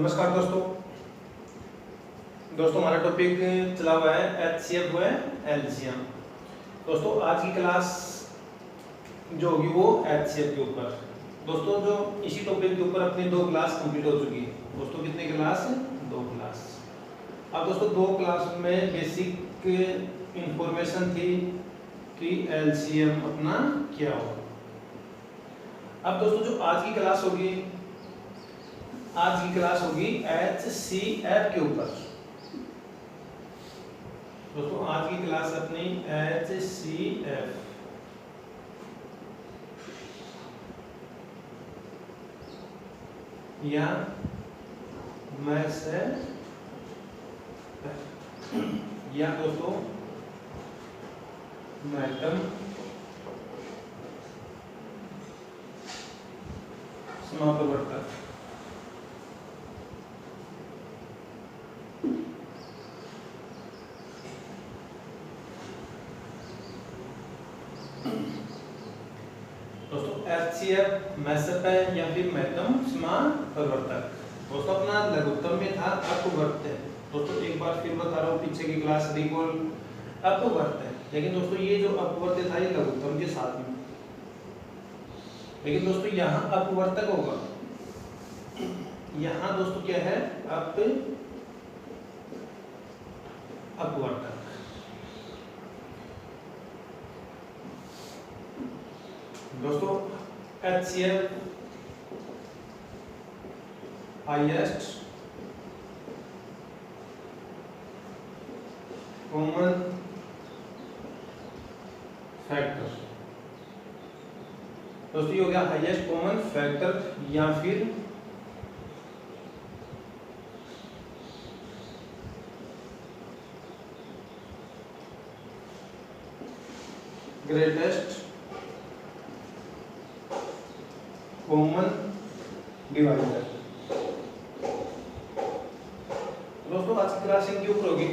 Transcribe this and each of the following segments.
नमस्कार दोस्तों हमारा टॉपिक चला हुआ है एचसीएफ व एलसीएम। दोस्तों आज की क्लास जो होगी वो एचसीएफ के ऊपर। दोस्तों जो इसी टॉपिक के ऊपर अपनी 2 क्लास कंप्लीट हो चुकी है। दोस्तों कितने क्लास? 2 क्लास। अब दोस्तों 2 क्लास में बेसिक इंफॉर्मेशन थी कि एलसीएम अपना क्या होगा। अब दोस्तों जो आज की क्लास होगी एचसीएफ के ऊपर। दोस्तों आज की क्लास अपनी एचसीएफ या मैथ्स है या दोस्तों मैथम समापवर्तक। दोस्तों एचसीएफ मैथ्स है या फिर मैथम समापवर्तक। दोस्तों अपना लघुत्तम में था अपवर्त्य। दोस्तों एक बार फिर बता रहा हूँ, पीछे की क्लास रिकॉल अपवर्त्य। लेकिन दोस्तों ये जो अपवर्त्य था ये लघुत्तम के साथ में, लेकिन दोस्तों यहाँ अपवर्तक होगा। यहाँ दोस्तों क्या है? अपवर्तक। दोस्तों एचसीएफ हाईएस्ट कॉमन फैक्टर। दोस्तों ये हो गया हाईएस्ट कॉमन फैक्टर या फिर ग्रेटेस्ट कॉमन डिवाइडर। दोस्तों आज की क्लास इनके ऊपर होगी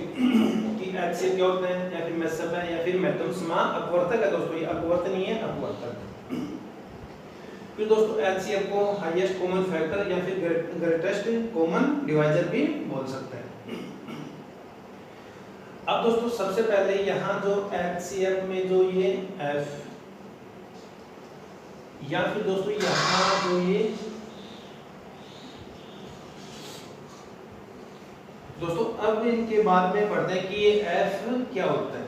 कि एचसीएफ क्या होता है या फिर मैथ्स है या फिर मैथम समापवर्तक है। दोस्तों ये अपवर्तक नहीं है, अपवर्तक। फिर दोस्तों एचसीएफ को हाईएस्ट कॉमन फैक्टर या फिर ग्रेटेस्ट कॉमन डिवाइडर भी बोल सकते हैं। अब दोस्तों सबसे पहले यहाँ जो एचसीएफ में जो ये एफ या फिर दोस्तों यहाँ जो ये दोस्तों अब इनके बाद में पढ़ते हैं कि ये एफ क्या होता है।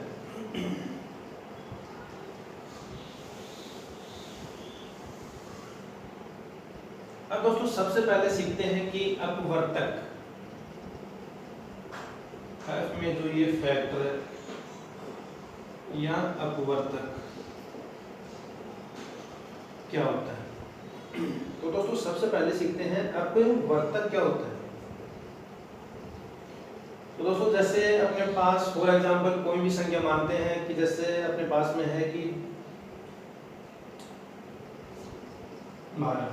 अब दोस्तों सबसे पहले सीखते हैं कि अपवर्तक एफ में जो ये फैक्टर है या अपवर्तक क्या होता है। तो दोस्तों सबसे पहले सीखते हैं अपवर्तक क्या होता है। तो दोस्तों जैसे अपने पास फॉर एग्जांपल कोई भी संख्या मानते हैं कि जैसे अपने पास में है कि 12।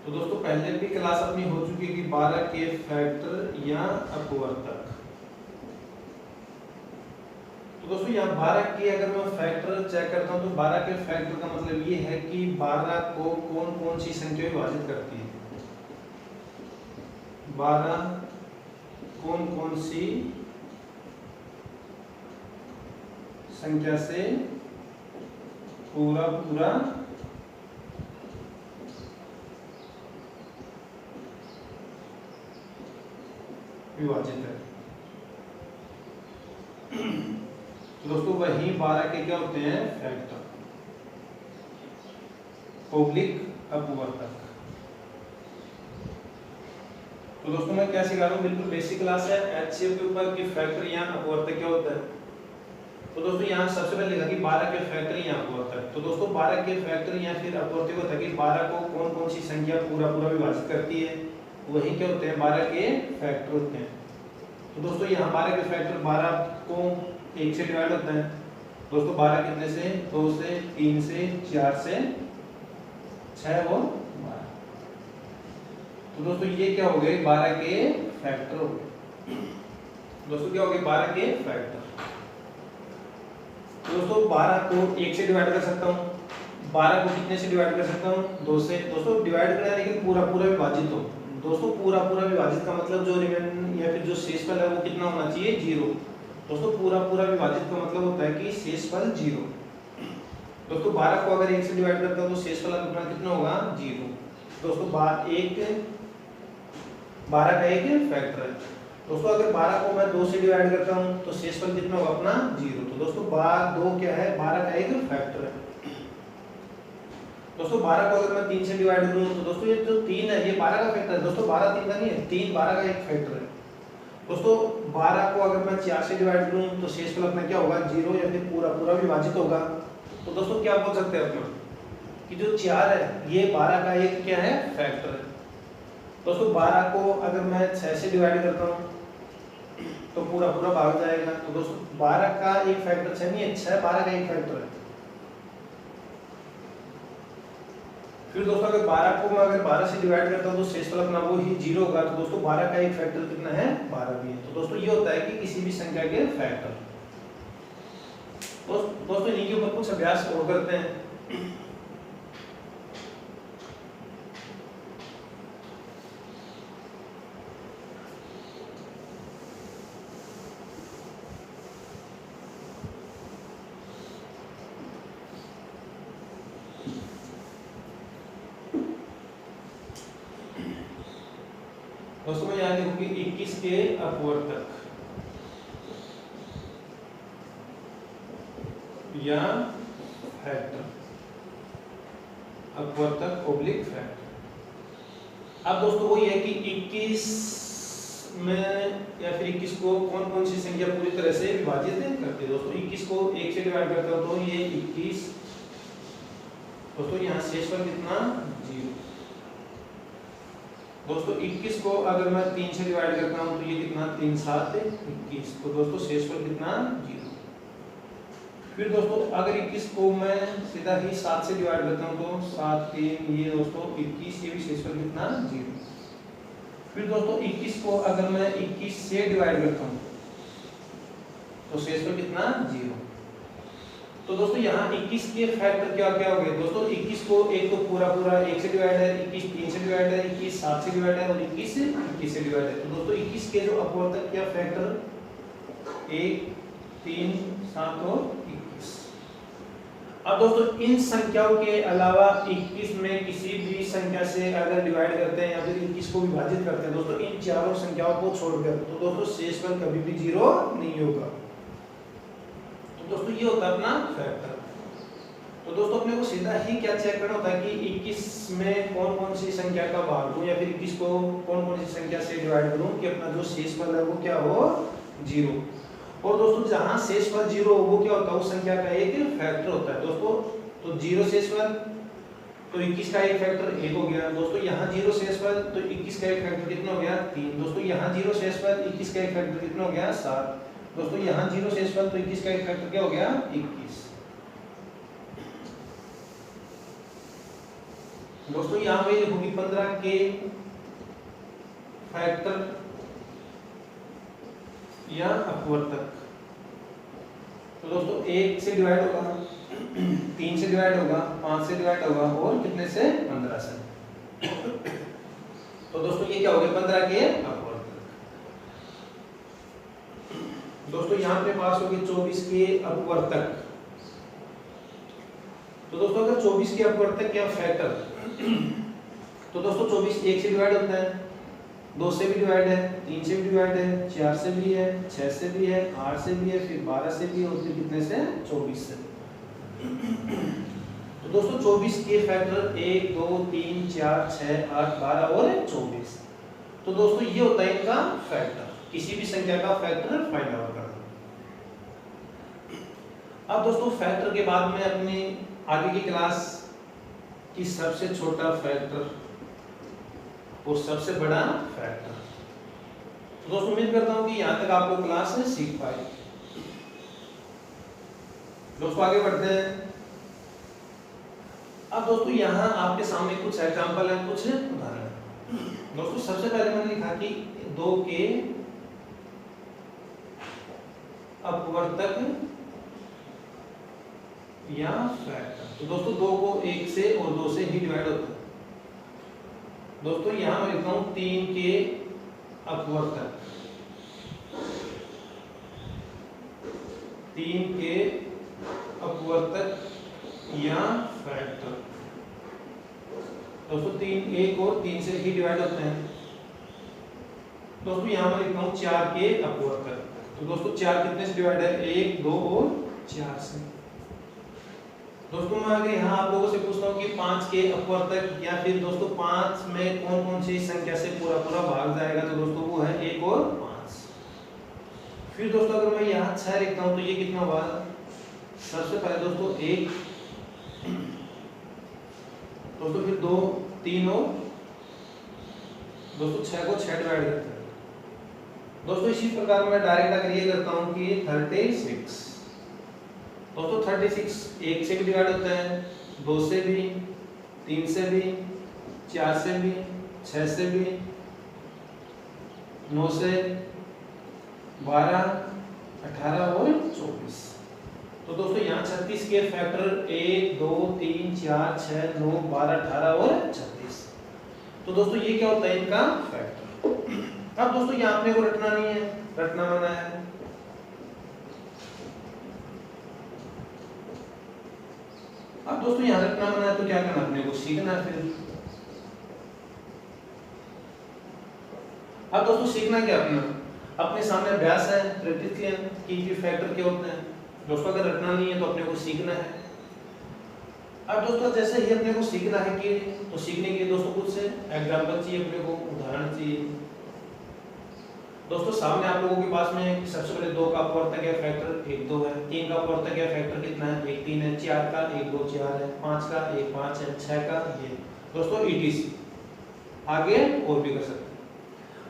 तो दोस्तों पहले भी क्लास अपनी हो चुकी है कि 12 के फैक्टर या अपवर्तक। तो दोस्तों यहाँ 12 के अगर मैं फैक्टर चेक करता हूँ तो 12 के फैक्टर का मतलब ये है कि 12 को कौन कौन सी संख्या विभाजित करती है। 12 कौन कौन सी संख्या से पूरा पूरा विभाजित है। तो दोस्तों वही 12 के क्या होते हैं? फैक्टर पब्लिक अपवर्तक। तो दोस्तों मैं क्या सिखा रहा हूँ, बिल्कुल बेसिक क्लास है एचसीएफ के ऊपर कि फैक्टर या अपवर्तक क्या होता है। तो दोस्तों यहाँ सबसे पहले लिखा कि 12 के फैक्टर या अपवर्तक। तो दोस्तों 12 के फैक्टर या फिर अपवर्तक होता है कि 12 को कौन कौन सी संख्या पूरा पूरा विभाजित करती है, वही क्या होते हैं? 12 के फैक्टर होते हैं। तो दोस्तों यहाँ 12 के फैक्टर 12 को 1 से डिवाइड होता है। दोस्तों 12 कितने से? 2 से, 3 से, 4 से, 6 और 12। तो दोस्तों ये क्या हो गए? 12 के फैक्टर हो गए। दोस्तों क्या हो गए? 12 के फैक्टर। दोस्तों 12 को 1 से डिवाइड कर सकता हूँ, 12 को कितने से डिवाइड कर सकता हूँ? 2 से। दोस्तों डिवाइड करना है लेकिन पूरा पूरा विभाजित हो, दोस्तों पूरा पूरा विभाजित का मतलब जो रिमेन या फिर जो शेषफल है वो कितना होना चाहिए, 0। दोस्तों पूरा पूरा विभाजित का मतलब होता है कि शेषफल 0। दोस्तों 12 को अगर 1 से डिवाइड करता हूं तो शेषफल अपना कितना होगा, 0। दोस्तों 12 का एक फैक्टर है। दोस्तों अगर 12 को मैं 2 से डिवाइड करता हूं तो शेषफल कितना होगा अपना, 0। तो दोस्तों 2 क्या है, 12 का एक फैक्टर है। दोस्तों 12 को अगर मैं 3 से डिवाइड करूं तो दोस्तों ये जो 3 है ये 12 का फैक्टर है। दोस्तों 12 3 का नहीं है, 3 12 का एक फैक्टर है। दोस्तों 12 को अगर मैं 4 से डिवाइड करूं तो शेषफल अपना क्या होगा, 0 या फिर पूरा पूरा विभाजित होगा। तो दोस्तों क्या बोल सकते हैं अपना कि जो 4 है ये 12 का एक क्या है, फैक्टर है। दोस्तों 12 को अगर मैं 6 से डिवाइड करता हूं तो पूरा पूरा भाग जाएगा। तो दोस्तों 12 का एक फैक्टर 6 नहीं है, 6 12 का एक फैक्टर है। फिर दोस्तों अगर 12 को मैं अगर 12 से डिवाइड करता हूं तो शेषफल अपना वो ही 0 होगा। तो दोस्तों 12 का एक फैक्टर कितना है, 12 भी है। तो दोस्तों ये होता है कि किसी भी संख्या के फैक्टर। दोस्तों इन्हीं के ऊपर कुछ अभ्यास और करते हैं। दोस्तों मैं यहाँ लिखूंगी 21 के अपवर्तक या फैक्टर, अपवर्तक ओब्लिक फैक्टर। अब दोस्तों वही है कि 21 में या फिर 21 को कौन कौन सी संख्या पूरी तरह से विभाजित करती है। दोस्तों 21 को 1 से डिवाइड करता हूं तो ये 21। दोस्तों यहाँ शेषफल कितना, 0। दोस्तों 21 को अगर मैं 3 से डिवाइड करता हूं तो ये कितना, 3 7 21। तो दोस्तों शेषफल कितना, 0। फिर दोस्तों अगर 21 को मैं सीधा ही 7 से डिवाइड करता हूं तो 7 3 ये दोस्तों 21, ये भी शेषफल कितना, 0। फिर दोस्तों 21 को अगर मैं 21 से डिवाइड करता हूं तो शेषफल कितना, 0। तो दोस्तों यहाँ 21 के फैक्टर क्या क्या हो गए। दोस्तों 21 को एक तो पूरा पूरा 1 से डिवाइड है, 21 3 से डिवाइड है, 21 7 से डिवाइड है और 21 से डिवाइड है। तो दोस्तों 21 के जो अपवर्तक क्या फैक्टर 1 3 7 और 21। अब दोस्तों इन संख्याओं के अलावा 21 में किसी भी संख्या से अगर डिवाइड करते हैं या फिर 21 को विभाजित करते हैं दोस्तों इन चारों संख्याओं को छोड़कर, तो दोस्तों शेषफल कभी भी 0 नहीं होगा। दोस्तों ये होता है अपना फैक्टर। तो दोस्तों अपने को सीधा ही क्या चेक करना होता है कि 21 में कौन कौन सी संख्या का भाग दूं या फिर 21 को कौन कौन सी संख्या से डिवाइड करूं कि अपना जो शेषफल है वो क्या हो, 0। और दोस्तों जहां शेषफल 0 हो वो क्या होता है, उस संख्या का एक फैक्टर होता है। दोस्तों तो 0 शेषफल तो 21 का एक फैक्टर 1 हो गया। दोस्तों यहाँ 0 शेषफल तो 21 का एक फैक्टर कितना हो गया, 3। दोस्तों यहाँ 0 शेषफल 21 का एक फैक्टर कितना हो गया, 7। दोस्तों यहाँ 0 शेषफल तो 21 का एक फैक्टर क्या हो गया, 21। दोस्तों यहाँ पे लिखूंगी 15 के फैक्टर या अपवर्तक। तो दोस्तों 1 से डिवाइड होगा, 3 से डिवाइड होगा, 5 से डिवाइड होगा और कितने से, 15 से। तो दोस्तों ये क्या हो गया, 15 के अपवर्तक। दोस्तों यहाँ पे पास हो गए 24 के अपवर्तक। तो दोस्तों अगर 24 के अपवर्तक क्या फैक्टर, तो दोस्तों 24 1 से डिवाइड होता है, 2 से भी डिवाइड है, 3 से भी डिवाइड है, 4 से भी है, 6 से भी है, 8 से भी है, फिर 12 से भी और फिर कितने से, 24 से। तो दोस्तों 24 के फैक्टर 1 2 3 4 6 8 12 और 24। तो दोस्तों ये होता है इनका फैक्टर, किसी भी संख्या का फैक्टर फाइंड आउट करना। अब दोस्तों फैक्टर के बाद में अपनी आगे की क्लास की सबसे छोटा फैक्टर और सबसे बड़ा फैक्टर। तो दोस्तों उम्मीद करता हूं कि यहां तक आपको क्लास सीख पाए। दोस्तों आगे बढ़ते हैं। अब दोस्तों यहां आपके सामने कुछ एग्जांपल है, कुछ उदाहरण। दोस्तों सबसे पहले मैंने लिखा कि 2 के अपवर्तक या फैक्टर। तो दोस्तों 2 को 1 से और 2 से ही डिवाइड होता है। दोस्तों यहाँ मैं लिखता हूँ 3 के अपवर्तक, 3 के अपवर्तक या फैक्टर। दोस्तों 3 1 और 3 से ही डिवाइड होते हैं। दोस्तों यहाँ मैं लिखता हूँ 4 के अपवर्तक। तो दोस्तों 4 कितने से डिवाइड है? 1 2 और 4 से। दोस्तों मैं अगर यहाँ आप लोगों से पूछता हूँ कि 5 के अपवर्तक या फिर दोस्तों 5 में कौन कौन सी संख्या से पूरा पूरा भाग जाएगा, तो दोस्तों वो है 1 और 5। फिर दोस्तों अगर मैं यहाँ 6 लिखता हूँ तो ये कितना हुआ? सबसे पहले दोस्तों 1, दोस्तों फिर 2 3 और दोस्तों 6 को 6 डिवाइड करते हैं। दोस्तों इसी प्रकार मैं डायरेक्ट अगर ये करता हूँ कि 36, दोस्तों 36 1 से भी डिवाइड होता है, 2 से भी, 3 से भी, 4 से भी, 6 से भी, 9 से, 12, 18 और 24। तो दोस्तों यहाँ 36 के फैक्टर 1 2 3 4 6 9 12 18 और 36। तो दोस्तों ये क्या होता है? इनका फैक्टर। अब दोस्तों यहाँ अपने को रटना नहीं है, रटना मना है। अब दोस्तों यहाँ रटना मना है तो क्या करना? अपने को सीखना है। फिर अब दोस्तों सीखना क्या? अपने सामने अभ्यास है, प्रैक्टिस की फैक्टर क्या होते हैं। दोस्तों अगर रटना नहीं है तो अपने को सीखना है। अब दोस्तों जैसे ही अपने को सीखना है कि तो सीखने के लिए दोस्तों कुछ से एग्जांपल चाहिए, अपने को उदाहरण चाहिए। दोस्तों सामने आप लोगों के पास में सबसे पहले 2 का अपवर्तक या फैक्टर 1 2 है, 3 का अपवर्तक या फैक्टर कितना है? 1 3 है, 4 का 1 2 4 है, 5 का 1 5 है, 6 का ये। दोस्तों ETC आगे और भी कर सकते हैं।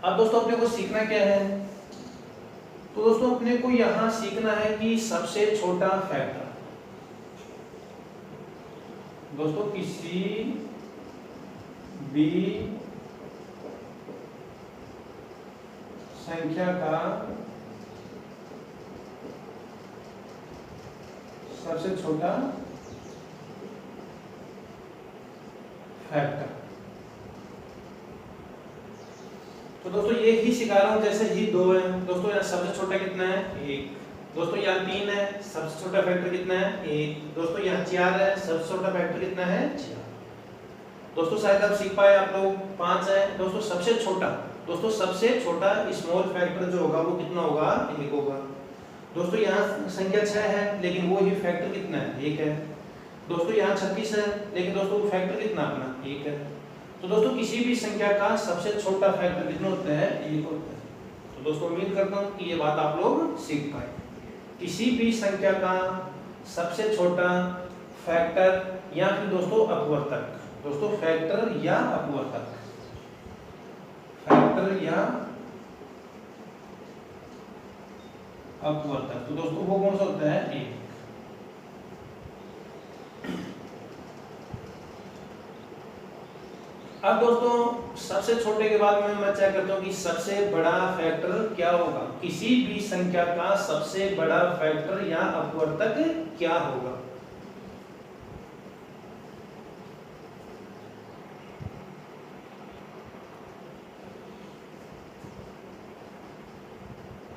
अब दोस्तों अपने को सीखना क्या है? तो दोस्तों अपने को यहाँ सीखना है कि सबसे छोटा फैक्टर, दोस्तों किसी भी संख्या का सबसे छोटा फैक्टर। तो दोस्तों ये ही सिखा रहा हूं। जैसे ही 2 है दोस्तों, यहाँ सबसे छोटा कितना है? 1। दोस्तों यहाँ 3 है, सबसे छोटा फैक्टर कितना है? 1। दोस्तों यहाँ 4 है, सबसे छोटा फैक्टर कितना है? 4। दोस्तों शायद आप सीख पाए आप लोग। 5 है दोस्तों सबसे छोटा, दोस्तों सबसे छोटा स्मॉल फैक्टर जो होगा वो कितना होगा? 1 होगा। दोस्तों यहाँ संख्या 6 है लेकिन वो ही फैक्टर कितना है? 1 है। दोस्तों यहाँ 36 है लेकिन दोस्तों वो फैक्टर कितना अपना? 1 है। तो दोस्तों किसी भी संख्या का सबसे छोटा फैक्टर कितना होता है? 1 होता है। तो दोस्तों उम्मीद करता हूँ कि ये बात आप लोग सीख पाए। किसी भी संख्या का सबसे छोटा फैक्टर या फिर दोस्तों अपवर्तक, दोस्तों फैक्टर या अपवर्तक, फैक्टर या अपवर्तक। तो दोस्तों वो कौन सा होता है? 1। अब दोस्तों सबसे छोटे के बाद में मैं चेक करता हूँ कि सबसे बड़ा फैक्टर क्या होगा। किसी भी संख्या का सबसे बड़ा फैक्टर या अपवर्तक क्या होगा।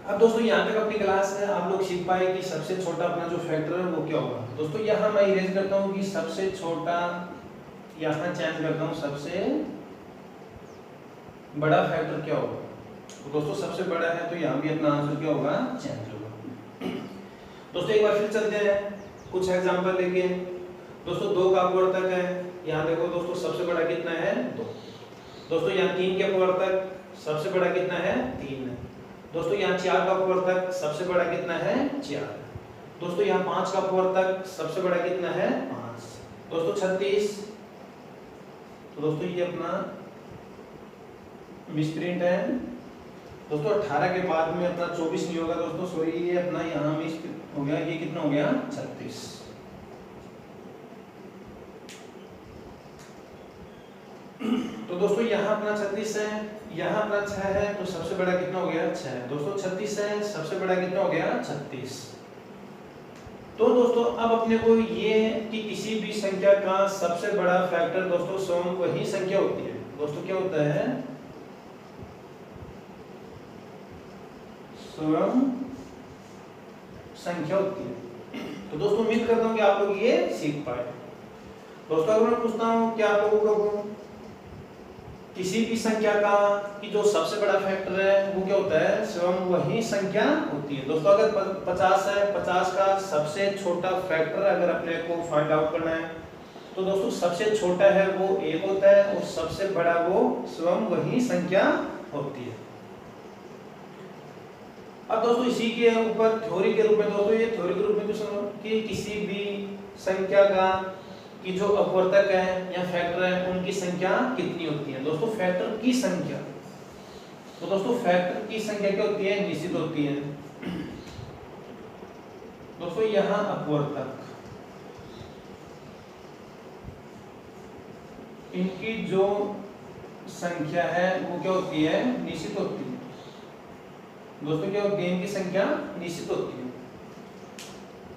अब दोस्तों यहाँ तक अपनी क्लास है, आप लोग सीख पाए कि सबसे छोटा अपना जो फैक्टर है वो क्या होगा। दोस्तों यहाँ मैं इरेज करता हूँ कि सबसे छोटा, यहाँ चेंज करता हूँ सबसे बड़ा फैक्टर क्या होगा। तो दोस्तों सबसे बड़ा है तो यहाँ भी अपना आंसर क्या होगा? चेंज होगा। दोस्तों एक बार फिर चलते हैं कुछ एग्जांपल लेके। दोस्तों 2 का अपवर्तक है, यहाँ देखो दोस्तों सबसे बड़ा कितना है? 2। दोस्तों यहाँ 3 के अपवर्तक सबसे बड़ा कितना है? 3 है। दोस्तों यहाँ 4 का अपवर्तक सबसे बड़ा कितना है? 4। दोस्तों यहाँ 5 का अपवर्तक सबसे बड़ा कितना है? 5। दोस्तों 36, तो दोस्तों ये अपना मिसप्रिंट है। दोस्तों 18 के बाद में अपना 24 नहीं होगा दोस्तों, सॉरी ये अपना यहाँ मिस हो गया, ये कितना हो गया? 36। तो दोस्तों यहाँ अपना 36 है, यहाँ अपना 6 है, तो सबसे बड़ा कितना हो गया? 6 है। दोस्तों 36 है, सबसे बड़ा कितना हो गया? 36। तो दोस्तों अब अपने को ये कि किसी भी संख्या का सबसे बड़ा फैक्टर दोस्तों स्वयं वही संख्या होती है। दोस्तों क्या होता है, स्वयं संख्या होती है। तो दोस्तों उम्मीद करता हूं कि आप लोग ये सीख पाए। दोस्तों अगर मैं पूछता हूं कि आप लोगों को किसी भी संख्या का कि जो सबसे बड़ा फैक्टर है वो क्या होता है, स्वयं वही संख्या होती है। दोस्तों अगर 50 है, 50 का सबसे छोटा फैक्टर अगर अपने को फाइंड आउट करना है तो दोस्तों सबसे छोटा है वो 1 होता है और सबसे बड़ा वो स्वयं वही संख्या होती है। अब दोस्तों इसी के ऊपर थ्योरी के रूप में, दोस्तों ये थ्योरी के रूप में क्वेश्चन कि किसी भी संख्या का कि जो अपवर्तक है या फैक्टर है उनकी संख्या कितनी होती है। दोस्तों फैक्टर की संख्या, तो दोस्तों फैक्टर की संख्या क्या होती है, निश्चित होती है। दोस्तों यहाँ अपवर्तक इनकी जो संख्या है वो क्या होती है, निश्चित होती है। दोस्तों क्या होती है, इनकी संख्या निश्चित होती है।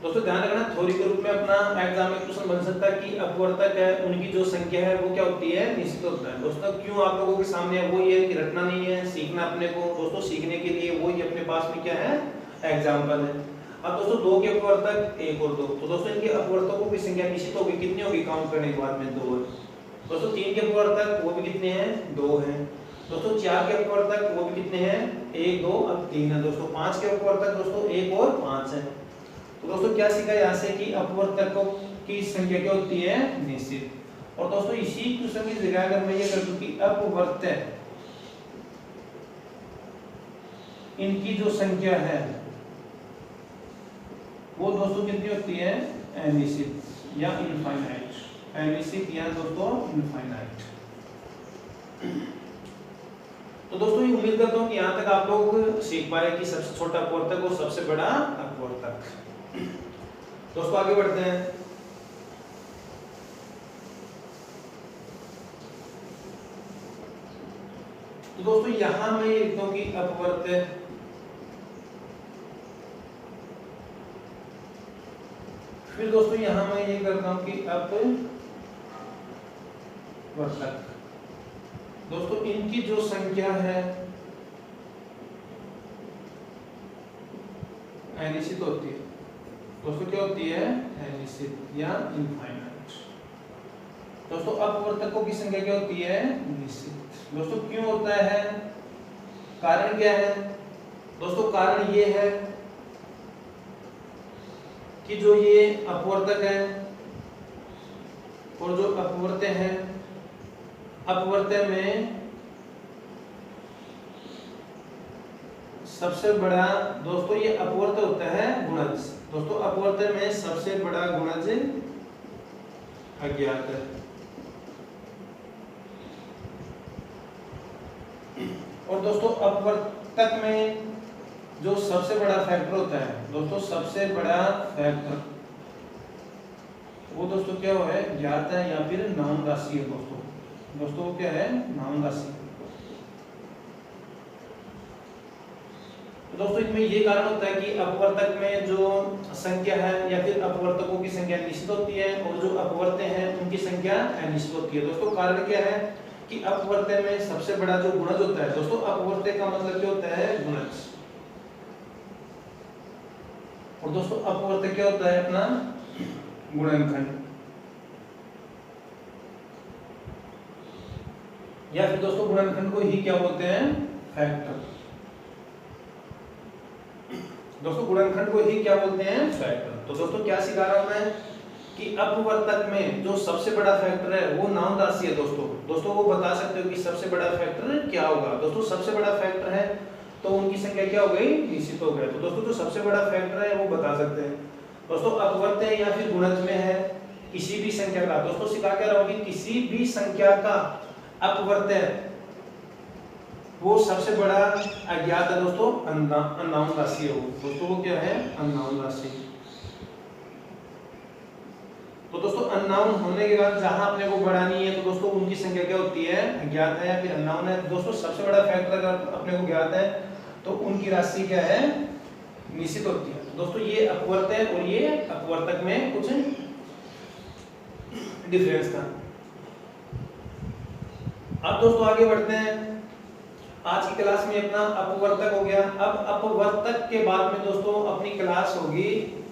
दोस्तों ध्यान रखना थ्योरी के रूप में अपना एग्जाम में क्वेश्चन बन सकता है कि अपवर्तक है उनकी जो संख्या है वो क्या होती है, निश्चित होता है। दोस्तों क्यों आप लोगों के सामने है वो ये कि रटना नहीं है, सीखना अपने को। दोस्तों सीखने के लिए वो ही अपने पास में क्या है, एग्जाम्पल है। अब दोस्तों 2 के अपवर्तक 1 और 2, तो दोस्तों इनके अपवर्तकों की संख्या निश्चित होगी, कितनी होगी, काउंट करने के बाद में 2 है। दोस्तों 3 के अपवर्तक वो भी कितने हैं, 2 हैं। दोस्तों 4 के अपवर्तक वो भी कितने हैं, 1 2 अब 3 है। दोस्तों 5 के अपवर्तक दोस्तों 1 और 5 है। तो दोस्तों क्या सीखा यहाँ से कि अपवर्तकों की संख्या क्या होती है, निश्चित। और दोस्तों इसी क्वेश्चन की जगह अगर मैं ये कर दूं कि अपवर्तक इनकी जो संख्या है वो दोस्तों कितनी होती है, अनिश्चित या इनफाइनाइट, अनिश्चित या दोस्तों इनफाइनाइट। तो दोस्तों ये उम्मीद करता हूँ कि यहाँ तक आप लोग सीख पाए कि सबसे छोटा अपवर्तक और सबसे बड़ा अपवर्तक। दोस्तों आगे बढ़ते हैं। तो दोस्तों यहां मैं ये लिखता हूं कि अपवर्तक फिर दोस्तों यहां मैं ये करता हूं कि अपवर्तक दोस्तों इनकी जो संख्या है अनिश्चित होती है। दोस्तों क्या होती है, अनिश्चित या इनफाइनाइट। दोस्तों अपवर्तकों की संख्या क्या होती है, निश्चित। दोस्तों क्यों होता है, कारण क्या है। दोस्तों कारण ये है कि जो ये अपवर्तक है और जो अपवर्त्य है, अपवर्त्य में सबसे बड़ा दोस्तों ये अपवर्त्य होता है गुणज। दोस्तों अपवर्त्य में सबसे बड़ा गुणज अज्ञात है। और दोस्तों अपवर्तक में जो सबसे बड़ा फैक्टर होता है, दोस्तों सबसे बड़ा फैक्टर वो दोस्तों क्या है, ज्ञात है या फिर नाउन राशि है। दोस्तों क्या है, नाउन राशि। तो दोस्तों इसमें ये कारण होता है कि अपवर्तक में जो संख्या है या फिर अपवर्तकों की संख्या निश्चित होती है और जो अपवर्त्य हैं उनकी संख्या अनिश्चित होती है। दोस्तों कारण क्या है कि अपवर्त्य में सबसे बड़ा जो गुणज होता है, दोस्तों अपवर्त्य का मतलब क्या होता है, गुणज। और दोस्तों अपवर्त्य क्या होता है, अपना गुणनखंड। या फिर दोस्तों गुणनखंड को ही क्या बोलते हैं, फैक्टर। दोस्तों गुणनखंड को ही क्या बोलते हैं, फैक्टर। तो दोस्तों क्या सिखा रहा हूं मैं कि अपवर्तक में जो सबसे बड़ा फैक्टर है वो नाउन राशि है। दोस्तों वो बता सकते हो कि सबसे बड़ा फैक्टर क्या होगा। दोस्तों सबसे बड़ा फैक्टर है तो उनकी संख्या क्या हो गई, निश्चित हो गया। तो दोस्तों जो सबसे बड़ा फैक्टर है वो बता सकते हैं। दोस्तों अपवर्त्य या फिर गुणज में है किसी भी संख्या का, दोस्तों सिखा क्या रहा हूं कि किसी भी संख्या का अपवर्त्य वो सबसे बड़ा अज्ञात है दोस्तों, अननाउन राशि है वो। दोस्तों वो क्या है, अननाउन राशि। तो दोस्तों अननाउन होने के बाद जहां अपने को बढ़ानी है तो दोस्तों उनकी संख्या क्या होती है, अज्ञात है या फिर अननाउन है। दोस्तों सबसे बड़ा फैक्टर अगर अपने को ज्ञात है तो उनकी राशि क्या है, निश्चित होती है। तो दोस्तों ये अपवर्त्य है और ये अपवर्तक में कुछ डिफरेंस था। अब दोस्तों आगे बढ़ते हैं। आज की क्लास में अपना अपवर्तक हो गया। अब अपवर्तक के बाद में दोस्तों अपनी क्लास होगी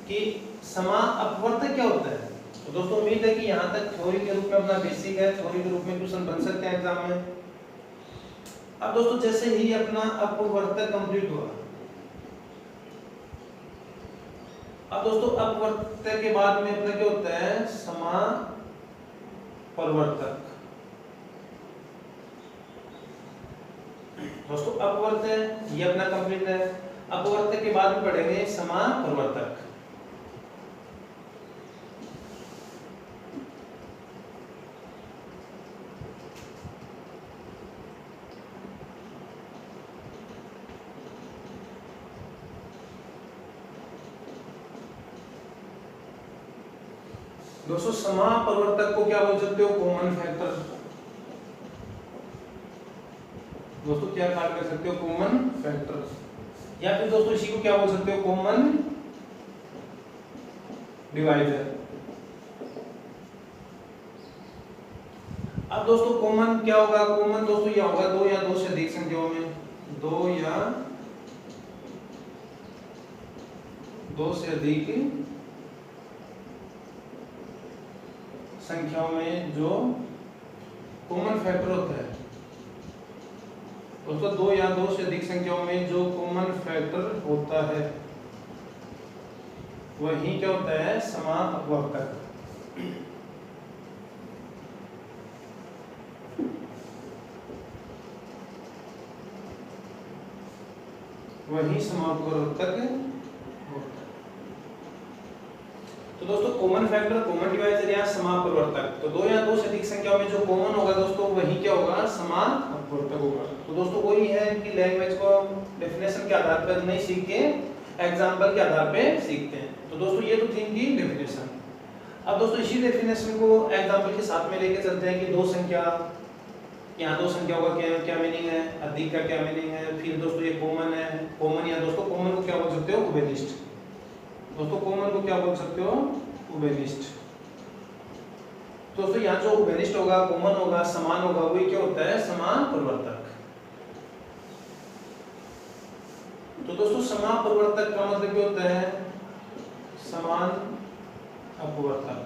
कि समान अपवर्तक क्या होता है। तो दोस्तों उम्मीद है कि यहाँ तक थ्योरी के रूप में अपना बेसिक है, थ्योरी के रूप में क्वेश्चन बन सकते हैं एग्जाम में। अब दोस्तों जैसे ही अपना अपवर्तक कंप्लीट हुआ, अब दोस्तों अपवर्तक के बाद में अपना क्या होता है, समापवर्तक। दोस्तों अपवर्तक ये अपना कंप्लीट है। अपवर्तक के बाद में पढ़ेंगे समापवर्तक। दोस्तों समापवर्तक को क्या बोल सकते हो, कॉमन फैक्टर। दोस्तों क्या कॉल कर सकते हो, कॉमन फैक्टर, या फिर दोस्तों इसी को क्या बोल सकते हो, कॉमन डिवाइजर। अब दोस्तों कॉमन क्या होगा, कॉमन दोस्तों यह होगा दो या दो से अधिक संख्याओं में, दो या दो से अधिक संख्याओं में जो कॉमन फैक्टर होता है। दोस्तों दो या दो से अधिक संख्याओं में जो कॉमन फैक्टर होता है वही क्या होता है, समापवर्तक। वही समापवर्तक होता है। तो दोस्तों कॉमन फैक्टर, कॉमन डिवाइजर या समापवर्तक, तो दो या दो से अधिक संख्याओं में जो कॉमन होगा दोस्तों वही क्या होगा, समापवर्तक होगा। तो दोस्तों वही है कि लैंग्वेज को डेफिनेशन के आधार पर नहीं सीख के एग्जांपल के आधार पे सीखते हैं। तो दोस्तों ये तो थी इनकी डेफिनेशन। अब दोस्तों इसी डेफिनेशन को एग्जांपल के साथ में लेके चलते हैं कि दो संख्या, यहाँ दो संख्याओं का क्या मीनिंग है, अधिक का क्या मीनिंग है, फिर दोस्तों ये कॉमन है, कॉमन या दोस्तों कॉमन को क्या बोल सकते हो, उभयनिष्ठ। दोस्तों कॉमन को क्या बोल सकते हो, उभयनिष्ठ। दोस्तों यहाँ जो उभयनिष्ठ होगा, कॉमन होगा, समान होगा, वही क्या होता है, समापवर्तक। तो दोस्तों समापवर्तक का मतलब क्या होता है, समान अपवर्तक।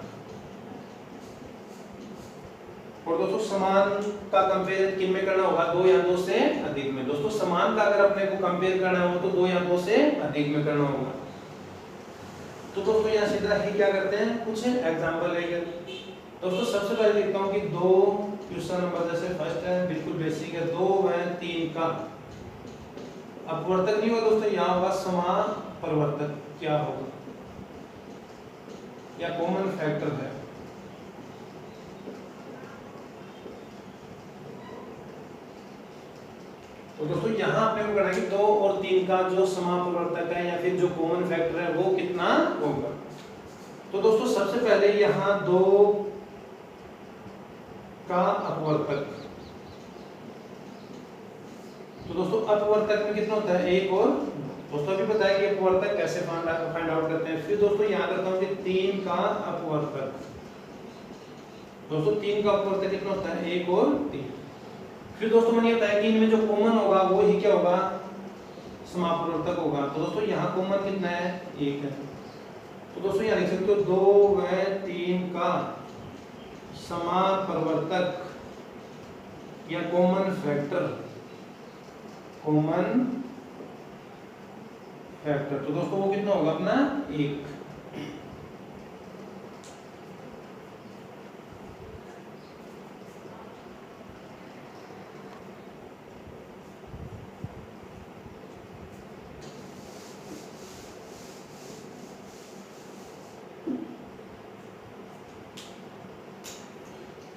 और दोस्तों समान का कंपेयर किन में करना होगा, दो या दो से अधिक में। दोस्तों समान का अगर अपने को कंपेयर करना हो तो दो या दो से अधिक में करना होगा। तो दोस्तों यहाँ सीधा ही क्या करते हैं, कुछ एग्जांपल लेकर। दोस्तों सबसे पहले लिखता हूँ कि दो, क्वेश्चन नंबर जैसे फर्स्ट है, बिल्कुल बेसिक है, दो व तीन का अपवर्तक नहीं होगा दोस्तों, यहाँ होगा समापवर्तक। क्या होगा, या कॉमन फैक्टर है। तो दोस्तों यहाँ आपने को करना है कि दो और तीन का जो समापवर्तक है या फिर जो कॉमन फैक्टर है वो कितना होगा। तो दोस्तों सबसे पहले यहाँ दो का अपवर्तक। तो दोस्तों अपवर्तक में कितना होता है, एक। और दोस्तों अभी बताया कि अपवर्तक कैसे फाइंड आउट करते हैं। फिर दोस्तों याद रखता हूँ कि तीन का अपवर्तक। दोस्तों तीन का अपवर्तक कितना होता है, एक और तीन। फिर दोस्तों मैंने बताया कि इनमें जो कॉमन होगा वो ही क्या होगा, समापवर्तक होगा। तो दोस्तों यहाँ कॉमन कितना है, एक है। तो दोस्तों यहाँ लिख सकते हो दो व तीन का समापवर्तक या कॉमन फैक्टर, कॉमन फैक्टर। तो दोस्तों वो कितना होगा अपना, एक।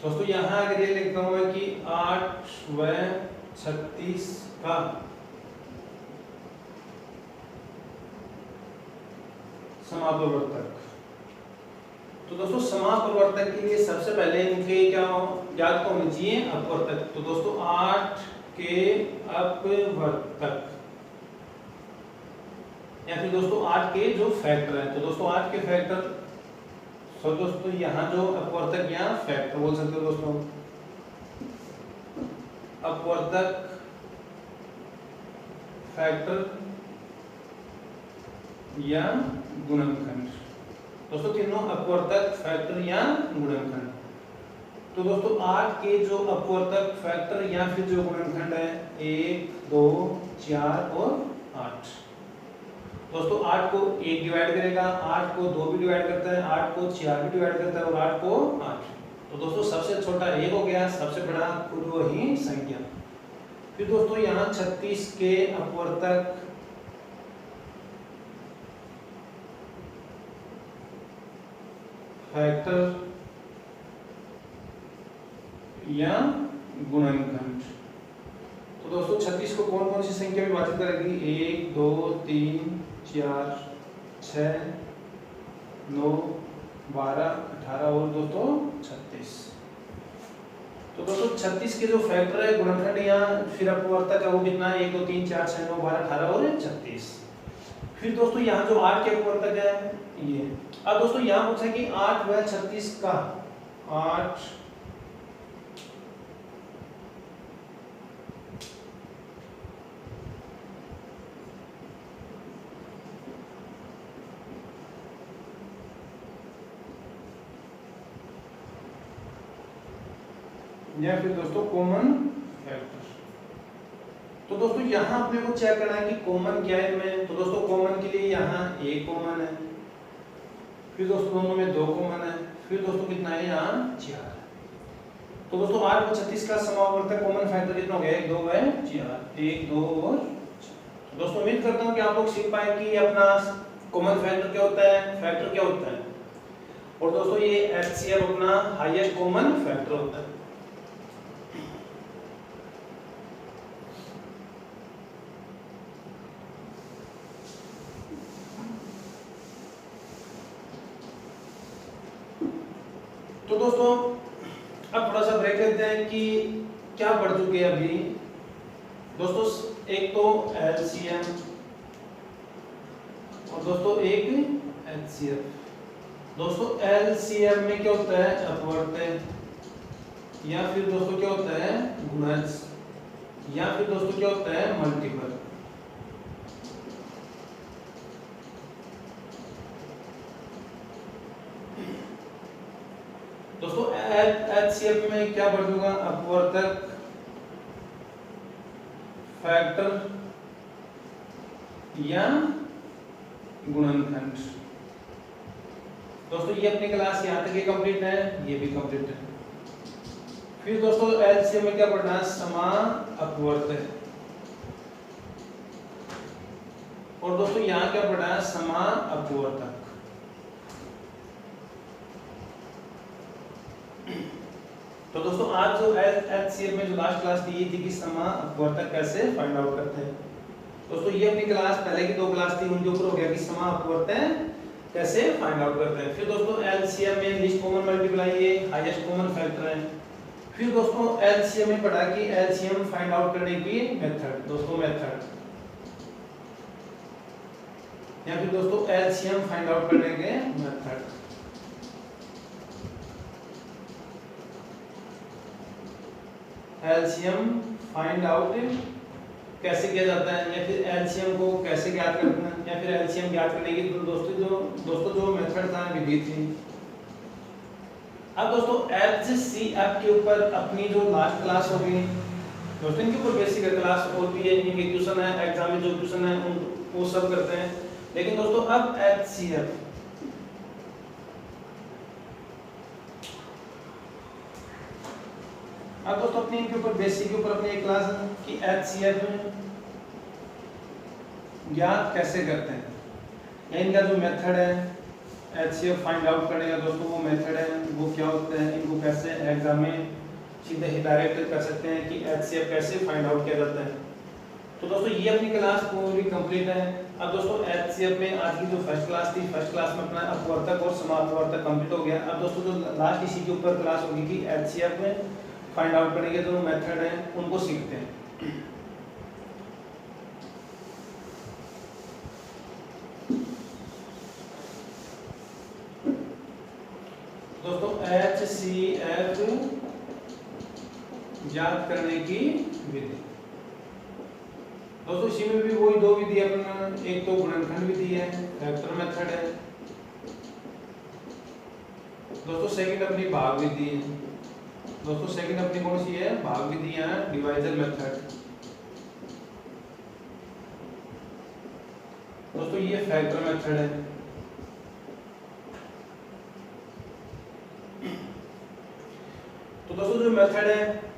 दोस्तों यहाँ अगर ये लिखता हूँ कि 8 व 36 का समापवर्तक। तो दोस्तों समापवर्तक के लिए सबसे पहले इनके क्या याद होनी चाहिए, अपवर्तक। तो दोस्तों 8 के अपवर्तक या फिर दोस्तों 8 के जो फैक्टर है। तो दोस्तों 8 के फैक्टर, दोस्तों यहाँ जो अपवर्तक यहाँ फैक्टर बोल सकते हो दोस्तों। अपवर्तक फैक्टर या गुणनखंड। दोस्तों तीनों अपवर्तक फैक्टर या गुणनखंड। तो दोस्तों 8 के जो अपवर्तक फैक्टर या फिर जो गुणनखंड है 1 2 4 और 8। दोस्तों 8 को 1 डिवाइड करेगा, 8 को 2 भी डिवाइड करता है, 8 को 4 भी डिवाइड करता है और 8 को 8। तो दोस्तों सबसे छोटा 1 हो गया, सबसे बड़ा खुद वही संख्या। फिर दोस्तों यहाँ 36 के अपवर्तक फैक्टर या गुणनखंड। तो दोस्तों 36 को कौन कौन सी संख्या में विभाजित करेगी? 1 2 3 4 6 9 12 18 और दोस्तों 36। तो दोस्तों 36 के जो फैक्टर है गुणनखंड या फिर अपवर्तक है वो कितना है? 1 2 3 4 6 9 12 18 और 36। फिर दोस्तों यहाँ जो 8 के अपवर्तक है ये। अब दोस्तों यहाँ पूछा कि 8 व 36 का 8 या फिर दोस्तों कॉमन फैक्टर। तो दोस्तों यहाँ अपने को चेक करना है कि कॉमन क्या है इनमें। तो दोस्तों कॉमन के लिए यहाँ 1 कॉमन है, फिर दोस्तों दोनों में 2 कॉमन है, फिर दोस्तों कितना है यहाँ 4। तो दोस्तों 8 और 36 का समावर्तक कॉमन फैक्टर कितना हो गया? 1 2 व 4, 1 2 और 4। दोस्तों उम्मीद करता हूँ कि आप लोग सीख पाए कि अपना कॉमन फैक्टर क्या होता है, फैक्टर क्या होता है। और दोस्तों ये एचसीएफ अपना हाईएस्ट कॉमन फैक्टर होता है। तो दोस्तों अब थोड़ा सा ब्रेक लेते हैं कि क्या पढ़ चुके हैं अभी। दोस्तों एक तो एलसीएम और दोस्तों एक एचसीएफ। दोस्तों एलसीएम में क्या होता है? अपवर्तक या फिर दोस्तों क्या होता है? गुणज या फिर दोस्तों क्या होता है? मल्टीपल। दोस्तों एचसीएफ में क्या बढ़ जाएगा? अपवर्तक फैक्टर या गुणनखंड। दोस्तों ये अपनी क्लास यहाँ तक ही कंप्लीट है, ये भी कंप्लीट है। फिर दोस्तों एलसीएम में क्या पढ़ना है? समान अपवर्तक। और दोस्तों यहाँ क्या पढ़ना है? समान अपवर्तक। तो दोस्तों आज जो एचसीएफ में जो लास्ट क्लास दी थी कि समान अपवर्तक कैसे फाइंड आउट करते हैं। दोस्तों ये अपनी क्लास पहले की 2 क्लास थी, उनके ऊपर हो गया कि समान अपवर्तक कैसे फाइंड आउट करते हैं। फिर दोस्तों एलसीएम में लीस्ट कॉमन मल्टीप्लाई ये हाईएस्ट कॉमन फैक्टर है। फिर दोस्तों एलसीएम में पढ़ा कि एलसीएम फाइंड आउट करने की मेथड। दोस्तों मेथड या फिर दोस्तों एलसीएम फाइंड आउट करने के मेथड। एलसीएम फाइंड आउट कैसे किया जाता है या फिर एलसीएम को कैसे ज्ञात करना है या फिर एलसीएम ज्ञात करने की दोस्तों जो मेथड था, विधि थी। अब दोस्तों एचसीएफ के ऊपर अपनी जो लास्ट क्लास होगी दोस्तों, इनके ऊपर बेसिक क्लास और भी है, इनके क्वेश्चन है, एग्जाम में जो क्वेश्चन है वो सब करते हैं। लेकिन दोस्तों अब एचसीएफ अब दोस्तों अपने इनके ऊपर बेसिक के ऊपर अपनी एक क्लास है कि एचसीएफ ज्ञात कैसे करते हैं या इनका जो मेथड है एचसीएफ फाइंड आउट करने का दोस्तों वो मेथड है वो क्या होता है, इनको कैसे एग्जाम में सीधे ही डायरेक्ट कर सकते हैं कि एचसीएफ कैसे फाइंड आउट किया जाता है। तो दोस्तों ये अपनी क्लास पूरी कंप्लीट है। अब दोस्तों एचसीएफ में आज की जो फर्स्ट क्लास थी, फर्स्ट क्लास में अपना अपवर्तक और समापवर्तक कंप्लीट हो गया। अब दोस्तों जो लास्ट इसी के ऊपर क्लास होगी कि एचसीएफ में फाइंड आउट करने के जो मेथड हैं उनको सीखते हैं। दोस्तों एचसीएफ ज्ञात करने की विधि। दोस्तों इसी में भी वही दो विधि अपन, एक तो गुणनखंड विधि है, फैक्टर मेथड है। दोस्तों सेकंड अपनी भाग विधि है। दोस्तों सेकंड अपनी कौन सी है? भाग विधि या डिवाइजर मेथड। दोस्तों ये फैक्टर मेथड है। तो दोस्तों जो मेथड है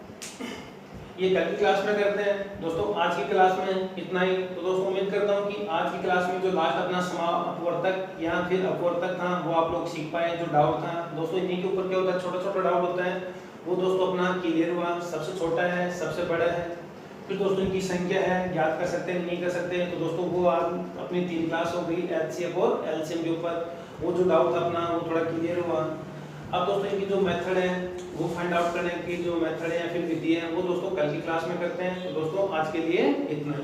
ये कल की क्लास में करते हैं। दोस्तों आज की क्लास में इतना ही। तो दोस्तों उम्मीद करता हूँ कि आज की क्लास में जो लास्ट अपना अपवर्तक या फिर अपवर्तक था वो आप लोग सीख पाए। जो डाउट था दोस्तों इन्हीं के ऊपर क्या होता है, छोटा छोटा डाउट होता है, वो दोस्तों अपना क्लियर हुआ। सबसे छोटा है, सबसे बड़ा है, फिर दोस्तों इनकी संख्या है, ज्ञात कर सकते हैं नहीं कर सकते हैं। तो दोस्तों वो आज अपनी 3 क्लास हो गई एचसीएफ और एलसीएम के ऊपर। वो जो डाउट था अपना वो थोड़ा क्लियर हुआ। अब दोस्तों इनकी जो मेथड है वो फाइंड आउट करने की जो मेथड है या फिर विधि है वो दोस्तों कल की क्लास में करते हैं। तो दोस्तों आज के लिए इतना ही।